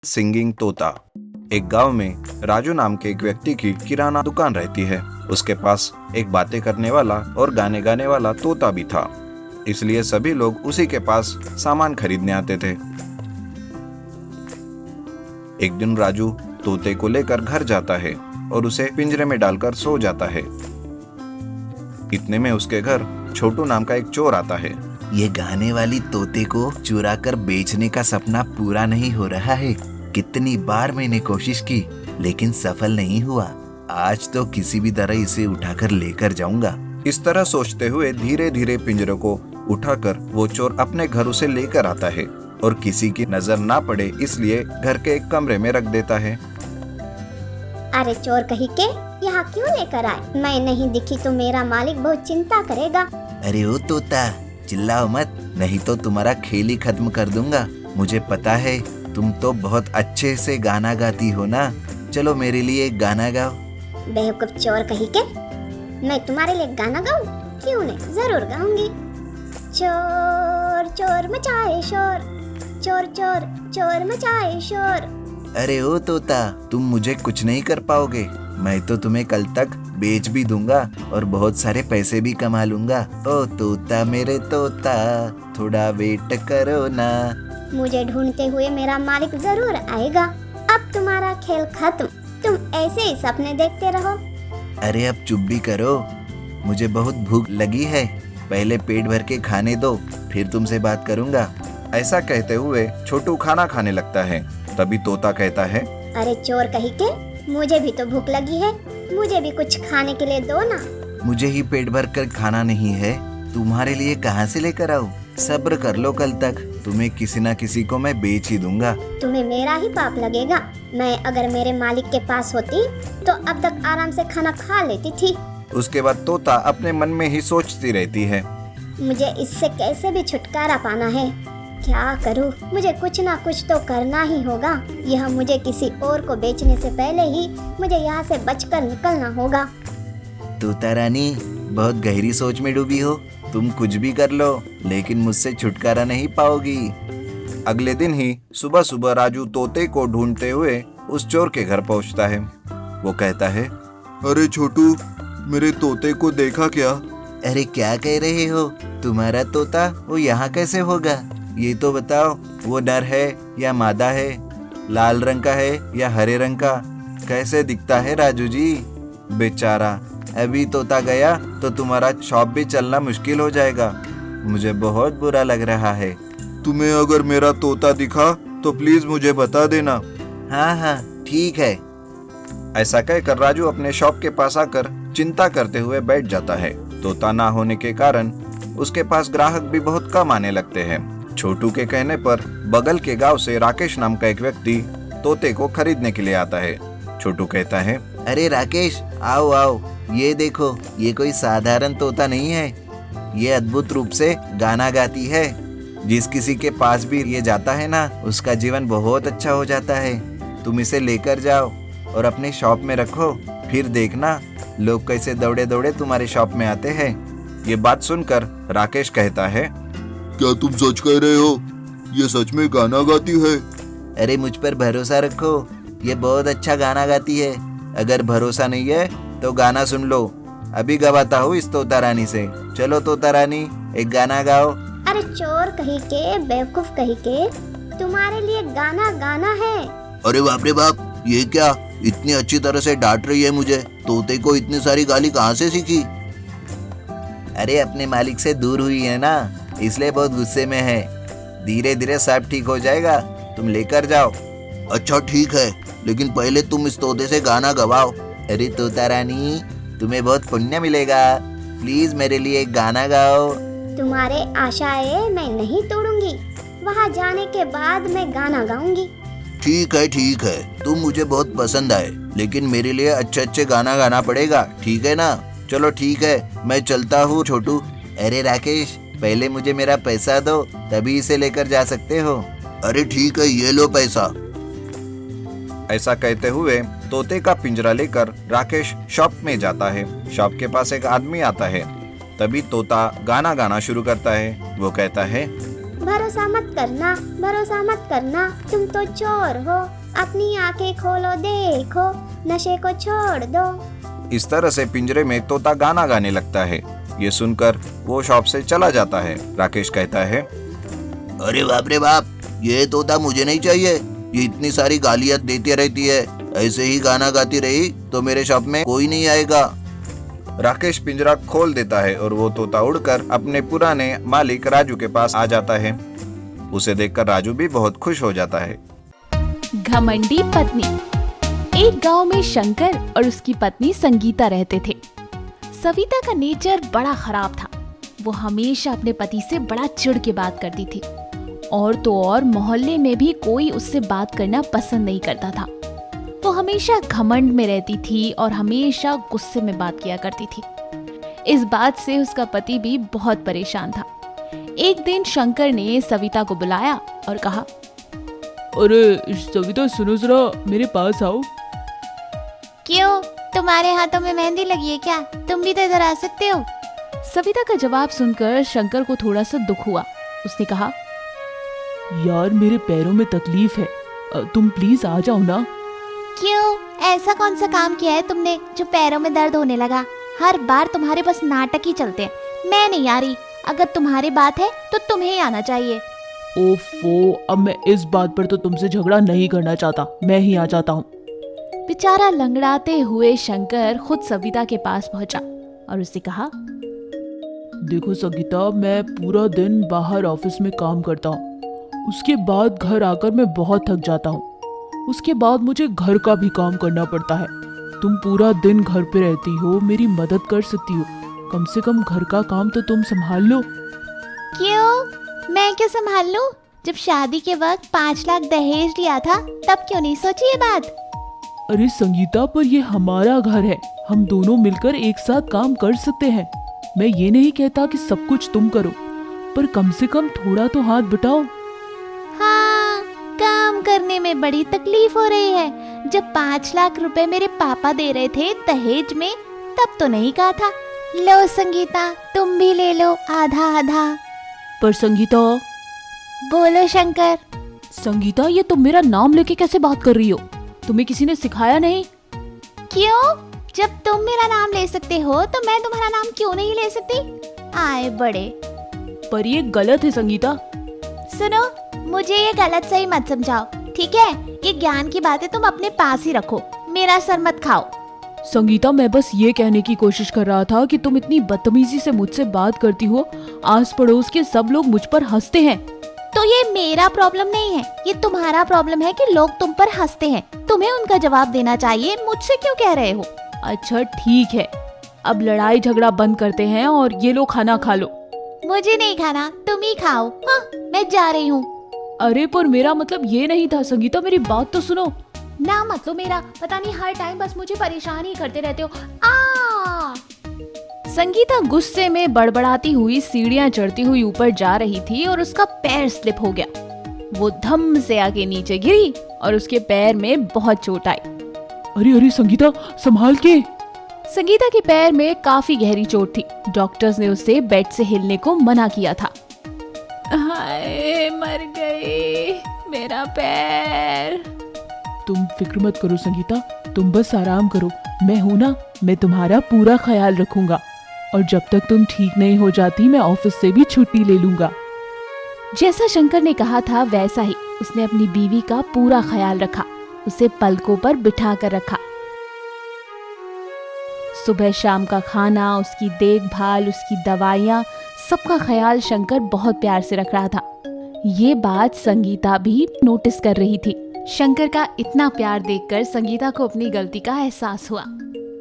Singing तोता। एक गांव में राजू नाम के एक व्यक्ति की किराना दुकान रहती है। उसके पास एक बातें करने वाला और गाने गाने वाला तोता भी था, इसलिए सभी लोग उसी के पास सामान खरीदने आते थे। एक दिन राजू तोते को लेकर घर जाता है और उसे पिंजरे में डालकर सो जाता है। इतने में उसके घर छोटू नाम का एक चोर आता है। ये गाने वाली तोते को चुरा कर बेचने का सपना पूरा नहीं हो रहा है। कितनी बार मैंने कोशिश की लेकिन सफल नहीं हुआ। आज तो किसी भी तरह इसे उठाकर लेकर जाऊंगा। इस तरह सोचते हुए धीरे धीरे पिंजरे को उठाकर वो चोर अपने घर उसे लेकर आता है और किसी की नजर ना पड़े इसलिए घर के एक कमरे में रख देता है। अरे चोर कहीं के यहाँ क्यों लेकर आए? मैं नहीं दिखी तो मेरा मालिक बहुत चिंता करेगा। अरे ओ तोता, चिल्लाओ मत, नहीं तो तुम्हारा खेल ही खत्म कर दूंगा। मुझे पता है तुम तो बहुत अच्छे से गाना गाती हो ना। चलो मेरे लिए एक गाना गाओ। बेवकूफ चोर कहीं के, मैं तुम्हारे लिए गाना गाऊं? क्यों नहीं, जरूर गाऊंगी। चोर चोर मचाए शोर, चोर चोर चोर मचाए शोर। अरे ओ तोता, तुम मुझे कुछ नहीं कर पाओगे। मैं तो तुम्हें कल तक बेच भी दूंगा और बहुत सारे पैसे भी कमा लूंगा। ओ तोता मेरे तोता, थोड़ा वेट करो ना। मुझे ढूंढते हुए मेरा मालिक जरूर आएगा। अब तुम्हारा खेल खत्म, तुम ऐसे ही सपने देखते रहो। अरे अब चुप भी करो, मुझे बहुत भूख लगी है। पहले पेट भर के खाने दो, फिर तुमसे बात करूंगा। ऐसा कहते हुए छोटू खाना खाने लगता है। तभी तोता कहता है, अरे चोर कहीं के, मुझे भी तो भूख लगी है, मुझे भी कुछ खाने के लिए दो ना। मुझे ही पेट भर कर खाना नहीं है, तुम्हारे लिए कहाँ से लेकर आऊं? सब्र कर लो, कल तक तुम्हें किसी न किसी को मैं बेच ही दूंगा। तुम्हें मेरा ही पाप लगेगा। मैं अगर मेरे मालिक के पास होती तो अब तक आराम से खाना खा लेती थी। उसके बाद तोता अपने मन में ही सोचती रहती है, मुझे इससे कैसे भी छुटकारा पाना है। क्या करूं? मुझे कुछ ना कुछ तो करना ही होगा। यह मुझे किसी और को बेचने से पहले ही मुझे यहाँ से बचकर निकलना होगा। तोता रानी, बहुत गहरी सोच में डूबी हो। तुम कुछ भी कर लो लेकिन मुझसे छुटकारा नहीं पाओगी। अगले दिन ही सुबह सुबह राजू तोते को ढूंढते हुए उस चोर के घर पहुंचता है। वो कहता है, अरे छोटू, मेरे तोते को देखा क्या? अरे क्या कह रहे हो? तुम्हारा तोता वो यहाँ कैसे होगा? ये तो बताओ, वो नर है या मादा है? लाल रंग का है या हरे रंग का? कैसे दिखता है राजू जी? बेचारा, अभी तोता गया तो तुम्हारा शॉप भी चलना मुश्किल हो जाएगा। मुझे बहुत बुरा लग रहा है। तुम्हें अगर मेरा तोता दिखा तो प्लीज मुझे बता देना। हाँ हाँ ठीक है। ऐसा कहकर राजू अपने शॉप के पास आकर चिंता करते हुए बैठ जाता है। तोता ना होने के कारण उसके पास ग्राहक भी बहुत कम आने लगते हैं। छोटू के कहने पर बगल के गांव से राकेश नाम का एक व्यक्ति तोते को खरीदने के लिए आता है। छोटू कहता है, अरे राकेश, आओ आओ, ये देखो, ये कोई साधारण तोता नहीं है। ये अद्भुत रूप से गाना गाती है। जिस किसी के पास भी ये जाता है ना, उसका जीवन बहुत अच्छा हो जाता है। तुम इसे लेकर जाओ और अपने शॉप में रखो, फिर देखना लोग कैसे दौड़े दौड़े तुम्हारे शॉप में आते हैं। ये बात सुनकर राकेश कहता है, क्या तुम सच कह रहे हो? ये सच में गाना गाती है? अरे मुझ पर भरोसा रखो, ये बहुत अच्छा गाना गाती है। अगर भरोसा नहीं है तो गाना सुन लो। अभी गवाता हूँ इस तोता रानी से। चलो तोता रानी, एक गाना गाओ। अरे चोर कहीं के, बेवकूफ कहीं के, तुम्हारे लिए गाना गाना है। अरे बाप रे बाप, ये क्या? इतनी अच्छी तरह से डांट रही है मुझे। तोते को इतनी सारी गाली कहाँ से सीखी? अरे अपने मालिक से दूर हुई है ना, इसलिए बहुत गुस्से में है। धीरे धीरे सब ठीक हो जाएगा, तुम लेकर जाओ। अच्छा ठीक है, लेकिन पहले तुम इस तोते से गाना गवाओ। अरे तोता रानी, तुम्हें बहुत पुण्य मिलेगा। प्लीज मेरे लिए एक गाना गाओ। तुम्हारे आशाएं मैं नहीं तोड़ूंगी। वहाँ जाने के बाद मैं गाना गाऊंगी। ठीक है, तुम मुझे बहुत पसंद आए, लेकिन मेरे लिए अच्छे गाना गाना पड़ेगा, ठीक है ना? चलो ठीक है, मैं चलता हूँ छोटू। अरे राकेश, पहले मुझे मेरा पैसा दो, तभी इसे लेकर जा सकते हो। अरे ठीक है, ये लो पैसा। ऐसा कहते हुए तोते का पिंजरा लेकर राकेश शॉप में जाता है। शॉप के पास एक आदमी आता है। तभी तोता गाना गाना शुरू करता है। वो कहता है, भरोसा मत करना, तुम तो चोर हो, अपनी आंखें खोलो देखो, नशे को छोड़ दो। इस तरह से पिंजरे में तोता गाना गाने लगता है। ये सुनकर वो शॉप से चला जाता है। राकेश कहता है, अरे बाप रे बाप, ये तोता मुझे नहीं चाहिए। ये इतनी सारी गालियां देती रहती है, ऐसे ही गाना गाती रही तो मेरे शॉप में कोई नहीं आएगा। राकेश पिंजरा खोल देता है और वो तोता उड़कर अपने पुराने मालिक राजू के पास आ जाता है। उसे देखकर राजू भी बहुत खुश हो जाता है। घमंडी पत्नी। एक गांव में शंकर और उसकी पत्नी संगीता रहते थे। सविता का नेचर बड़ा खराब था। वो हमेशा अपने पति से बड़ा चिढ़ के बात करती थी, और तो और मोहल्ले में भी कोई उससे बात करना पसंद नहीं करता था। वो हमेशा घमंड में रहती थी और हमेशा गुस्से में बात किया करती थी। इस बात से उसका पति भी बहुत परेशान था। एक दिन शंकर ने सविता को बुलाया और कहा, अरे सविता, सुनो जरा, मेरे पास आओ। क्यों, तुम्हारे हाथों में मेहंदी लगी है क्या? तुम भी तो इधर आ सकते हो। सविता का जवाब सुनकर शंकर को थोड़ा सा दुख हुआ। उसने कहा, यार मेरे पैरों में तकलीफ है, तुम प्लीज आ जाओ ना। क्यों, ऐसा कौन सा काम किया है तुमने जो पैरों में दर्द होने लगा? हर बार तुम्हारे बस नाटक ही चलते हैं। मैं नहीं आ रही। अगर तुम्हारी बात है तो तुम्हें ही आना चाहिए। ओफो, अब मैं इस बात पर तो तुमसे झगड़ा नहीं करना चाहता, मैं ही आ जाता हूँ। बेचारा लंगड़ाते हुए शंकर खुद सविता के पास पहुंचा और उससे कहा, देखो संगीता, मैं पूरा दिन बाहर ऑफिस में काम करता हूँ, उसके बाद घर आकर मैं बहुत थक जाता हूँ। उसके बाद मुझे घर का भी काम करना पड़ता है। तुम पूरा दिन घर पे रहती हो, मेरी मदद कर सकती हो। कम से कम घर का काम तो तुम संभाल लो। क्यों, मैं क्यों संभाल लूं? जब शादी के वक्त 5 लाख दहेज लिया था तब क्यों नहीं सोची ये बात? अरे संगीता, पर ये हमारा घर है, हम दोनों मिलकर एक साथ काम कर सकते हैं। मैं ये नहीं कहता कि सब कुछ तुम करो, पर कम से कम थोड़ा तो हाथ बटाओ। हाँ, काम करने में बड़ी तकलीफ हो रही है। जब 5 लाख रुपए मेरे पापा दे रहे थे दहेज में, तब तो नहीं कहा था। लो संगीता, तुम भी ले लो आधा आधा। पर संगीता, बोलो शंकर। संगीता, ये तुम मेरा नाम लेके कैसे बात कर रही हो? तुम्हें किसी ने सिखाया नहीं? क्यों, जब तुम मेरा नाम ले सकते हो तो मैं तुम्हारा नाम क्यों नहीं ले सकती? आए बड़े। पर ये गलत है संगीता। सुनो, मुझे ये गलत सही मत समझाओ, ठीक है? ये ज्ञान की बातें तुम अपने पास ही रखो, मेरा सर मत खाओ। संगीता, मैं बस ये कहने की कोशिश कर रहा था कि तुम इतनी बदतमीजी से मुझसे बात करती हो, आस पड़ोस के सब लोग मुझ पर हंसते हैं। तो ये मेरा प्रॉब्लम नहीं है, ये तुम्हारा प्रॉब्लम है कि लोग तुम पर हंसते हैं। तुम्हें उनका जवाब देना चाहिए, मुझसे क्यों कह रहे हो? अच्छा ठीक है, अब लड़ाई झगड़ा बंद करते हैं और ये लो खाना खा लो। मुझे नहीं खाना, तुम ही खाओ। हाँ, मैं जा रही हूँ। अरे पर मेरा मतलब ये नहीं था संगीता, मेरी बात तो सुनो। ना मतलब मेरा, पता नहीं हर टाइम बस मुझे परेशान ही करते रहते हो। आ! संगीता गुस्से में बड़बड़ाती हुई सीढ़ियां चढ़ती हुई ऊपर जा रही थी और उसका पैर स्लिप हो गया। वो धम से आगे नीचे गिरी और उसके पैर में बहुत चोट आई। अरे अरे संगीता, संभाल के। संगीता के पैर में काफी गहरी चोट थी। डॉक्टर्स ने उसे बेड से हिलने को मना किया था। हाय, मर गई मेरा पैर। तुम फिक्र मत करो संगीता, तुम बस आराम करो। मैं हूं ना, मैं तुम्हारा पूरा ख्याल रखूंगा, और जब तक तुम ठीक नहीं हो जाती मैं ऑफिस से भी छुट्टी ले लूंगा। जैसा शंकर ने कहा था वैसा ही उसने अपनी बीवी का पूरा ख्याल रखा। उसे पलकों पर बिठा कर रखा। सुबह शाम का खाना, उसकी देखभाल, उसकी दवाइयाँ, सबका ख्याल शंकर बहुत प्यार से रख रहा था। ये बात संगीता भी नोटिस कर रही थी। शंकर का इतना प्यार देखकर संगीता को अपनी गलती का एहसास हुआ।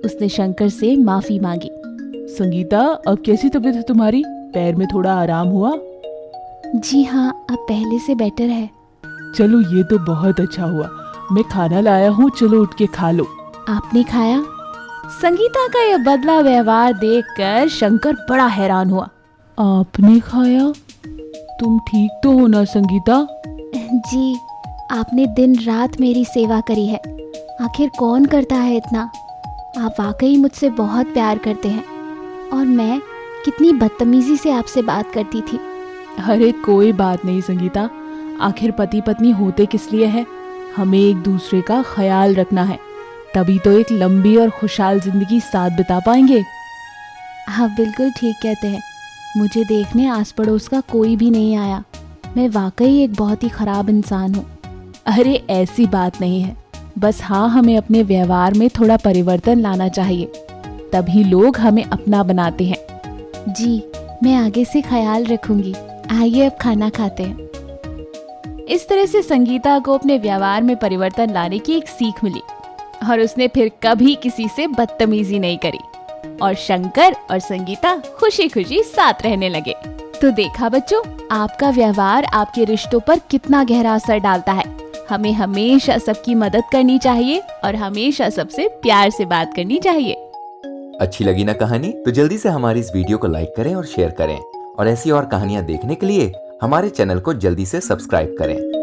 उसने शंकर से माफी मांगी। संगीता, अब कैसी तबीयत है तुम्हारी? पैर में थोड़ा आराम हुआ? जी हाँ, अब पहले से बेटर है। चलो ये तो बहुत अच्छा हुआ। मैं खाना लाया हूँ, चलो उठ के खा लो। आपने खाया? संगीता का यह बदला व्यवहार देखकर शंकर बड़ा हैरान हुआ। आपने खाया? तुम ठीक तो हो ना संगीता? जी, आपने दिन रात मेरी सेवा करी है। आखिर कौन करता है इतना? आप वाकई मुझसे बहुत प्यार करते हैं। और मैं कितनी बदतमीजी से आपसे बात करती थी। अरे कोई बात नहीं संगीता, आखिर पति पत्नी होते किस लिए है? हमें एक दूसरे का ख्याल रखना है, तभी तो एक लंबी और खुशहाल जिंदगी साथ बिता पाएंगे। आप बिल्कुल ठीक कहते हैं। मुझे देखने आस पड़ोस का कोई भी नहीं आया। मैं वाकई एक बहुत ही खराब इंसान हूँ। अरे ऐसी बात नहीं है, बस हाँ हमें अपने व्यवहार में थोड़ा परिवर्तन लाना चाहिए, तभी लोग हमें अपना बनाते हैं। जी, मैं आगे से ख्याल रखूंगी। आइए अब खाना खाते हैं। इस तरह से संगीता को अपने व्यवहार में परिवर्तन लाने की एक सीख मिली और उसने फिर कभी किसी से बदतमीजी नहीं करी और शंकर और संगीता खुशी खुशी साथ रहने लगे। तो देखा बच्चों, आपका व्यवहार आपके रिश्तों पर कितना गहरा असर डालता है। हमें हमेशा सबकी मदद करनी चाहिए और हमेशा सबसे प्यार से बात करनी चाहिए। अच्छी लगी ना कहानी? तो जल्दी से हमारी इस वीडियो को लाइक करें और शेयर करें और ऐसी और कहानियां देखने के लिए हमारे चैनल को जल्दी से सब्सक्राइब करें।